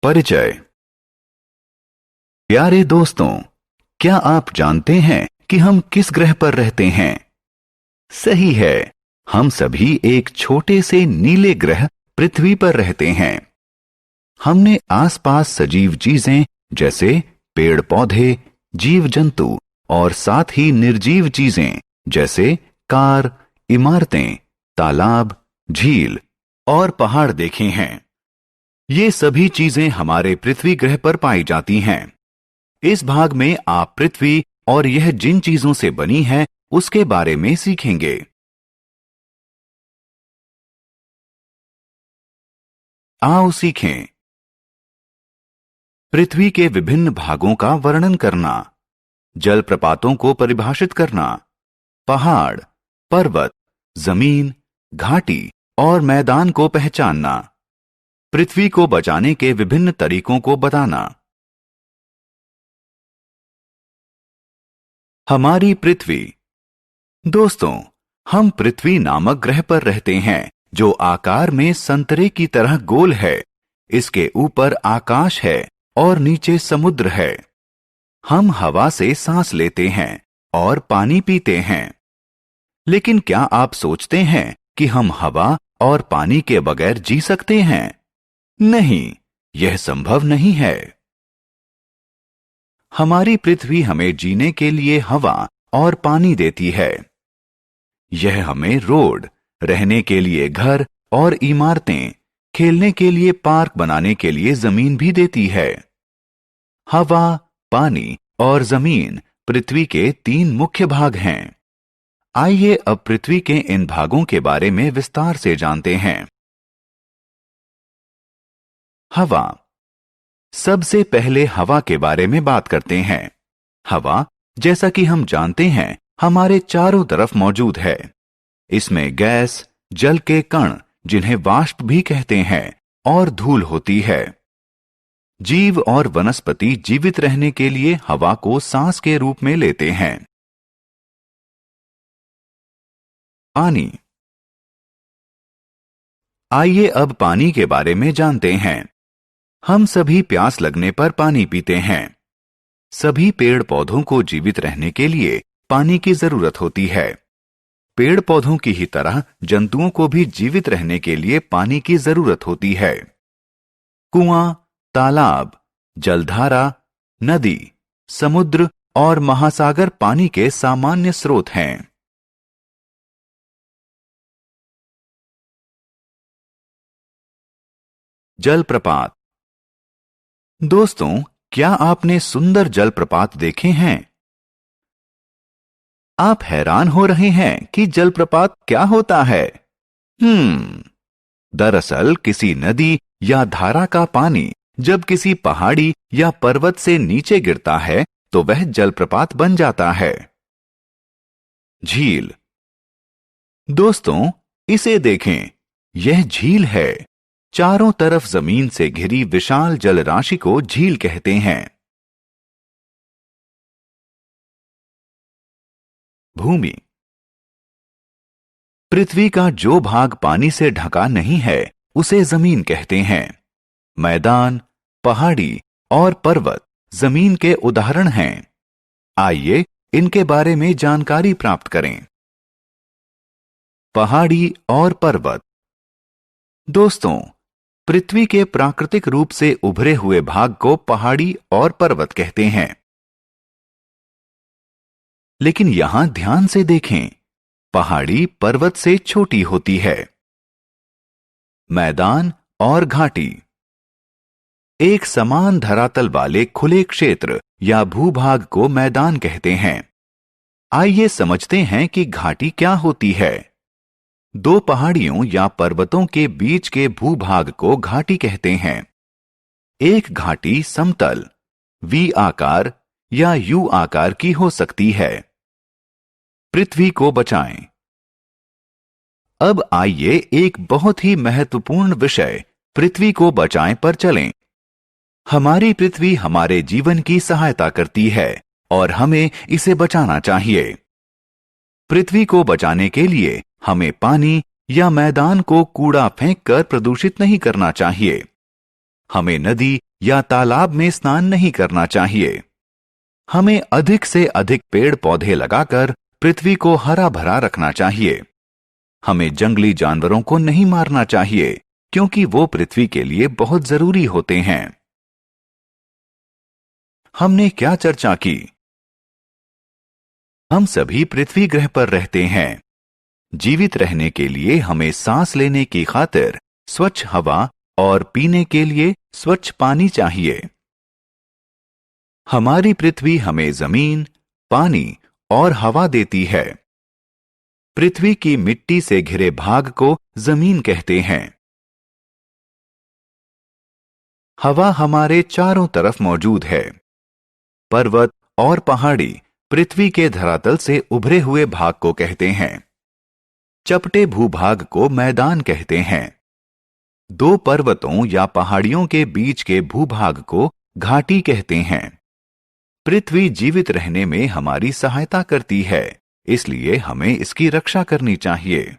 परिचय। प्यारे दोस्तों, क्या आप जानते हैं कि हम किस ग्रह पर रहते हैं? सही है, हम सभी एक छोटे से नीले ग्रह पृथ्वी पर रहते हैं। हमने आसपास सजीव चीजें जैसे पेड़ पौधे, जीव जंतु और साथ ही निर्जीव चीजें जैसे कार, इमारतें, तालाब, झील और पहाड़ देखे हैं। ये सभी चीजें हमारे पृथ्वी ग्रह पर पाई जाती हैं। इस भाग में आप पृथ्वी और यह जिन चीजों से बनी है उसके बारे में सीखेंगे। आओ सीखें। पृथ्वी के विभिन्न भागों का वर्णन करना, जलप्रपातों को परिभाषित करना, पहाड़, पर्वत, जमीन, घाटी और मैदान को पहचानना, पृथ्वी को बचाने के विभिन्न तरीकों को बताना। हमारी पृथ्वी। दोस्तों, हम पृथ्वी नामक ग्रह पर रहते हैं जो आकार में संतरे की तरह गोल है। इसके ऊपर आकाश है और नीचे समुद्र है। हम हवा से सांस लेते हैं और पानी पीते हैं। लेकिन क्या आप सोचते हैं कि हम हवा और पानी के बगैर जी सकते हैं? नहीं, यह संभव नहीं है। हमारी पृथ्वी हमें जीने के लिए हवा और पानी देती है। यह हमें रोड, रहने के लिए घर और इमारतें, खेलने के लिए पार्क बनाने के लिए जमीन भी देती है। हवा, पानी और जमीन पृथ्वी के 3 मुख्य भाग हैं। आइए अब पृथ्वी के इन भागों के बारे में विस्तार से जानते हैं। हवा। सबसे पहले हवा के बारे में बात करते हैं। हवा, जैसा कि हम जानते हैं, हमारे चारों तरफ मौजूद है। इसमें गैस, जल के कण जिन्हें वाष्प भी कहते हैं और धूल होती है। जीव और वनस्पति जीवित रहने के लिए हवा को सांस के रूप में लेते हैं। पानी। आइए अब पानी के बारे में जानते हैं। हम सभी प्यास लगने पर पानी पीते हैं। सभी पेड़ पौधों को जीवित रहने के लिए पानी की जरूरत होती है। पेड़ पौधों की ही तरह जंतुओं को भी जीवित रहने के लिए पानी की जरूरत होती है। कुआं, तालाब, जलधारा, नदी, समुद्र और महासागर पानी के सामान्य स्रोत हैं। जलप्रपात। दोस्तों, क्या आपने सुंदर जलप्रपात देखे हैं? आप हैरान हो रहे हैं कि जलप्रपात क्या होता है? दरअसल किसी नदी या धारा का पानी जब किसी पहाड़ी या पर्वत से नीचे गिरता है तो वह जलप्रपात बन जाता है। झील। दोस्तों, इसे देखें, यह झील है। चारों तरफ जमीन से घिरी विशाल जलराशि को झील कहते हैं। भूमि। पृथ्वी का जो भाग पानी से ढका नहीं है उसे जमीन कहते हैं। मैदान, पहाड़ी और पर्वत जमीन के उदाहरण हैं। आइए इनके बारे में जानकारी प्राप्त करें। पहाड़ी और पर्वत। दोस्तों, पृथ्वी के प्राकृतिक रूप से उभरे हुए भाग को पहाड़ी और पर्वत कहते हैं। लेकिन यहां ध्यान से देखें, पहाड़ी पर्वत से छोटी होती है। मैदान और घाटी। एक समान धरातल वाले खुले क्षेत्र या भूभाग को मैदान कहते हैं। आइए समझते हैं कि घाटी क्या होती है। 2 पहाड़ियों या पर्वतों के बीच के भूभाग को घाटी कहते हैं। एक घाटी समतल, वी आकार या यू आकार की हो सकती है। पृथ्वी को बचाएं। अब आइए एक बहुत ही महत्वपूर्ण विषय पृथ्वी को बचाएं पर चलें। हमारी पृथ्वी हमारे जीवन की सहायता करती है और हमें इसे बचाना चाहिए। पृथ्वी को बचाने के लिए हमें पानी या मैदान को कूड़ा फेंककर प्रदूषित नहीं करना चाहिए। हमें नदी या तालाब में स्नान नहीं करना चाहिए। हमें अधिक से अधिक पेड़ पौधे लगाकर पृथ्वी को हरा भरा रखना चाहिए। हमें जंगली जानवरों को नहीं मारना चाहिए, क्योंकि वो पृथ्वी के लिए बहुत जरूरी होते हैं। हमने क्या चर्चा की? हम सभी पृथ्वी ग्रह पर रहते हैं। जीवित रहने के लिए हमें सांस लेने की खातिर स्वच्छ हवा और पीने के लिए स्वच्छ पानी चाहिए। हमारी पृथ्वी हमें जमीन, पानी और हवा देती है। पृथ्वी की मिट्टी से घिरे भाग को जमीन कहते हैं। हवा हमारे चारों तरफ मौजूद है। पर्वत और पहाड़ी पृथ्वी के धरातल से उभरे हुए भाग को कहते हैं। चपटे भूभाग को मैदान कहते हैं। दो पर्वतों या पहाड़ियों के बीच के भूभाग को घाटी कहते हैं। पृथ्वी जीवित रहने में हमारी सहायता करती है, इसलिए हमें इसकी रक्षा करनी चाहिए।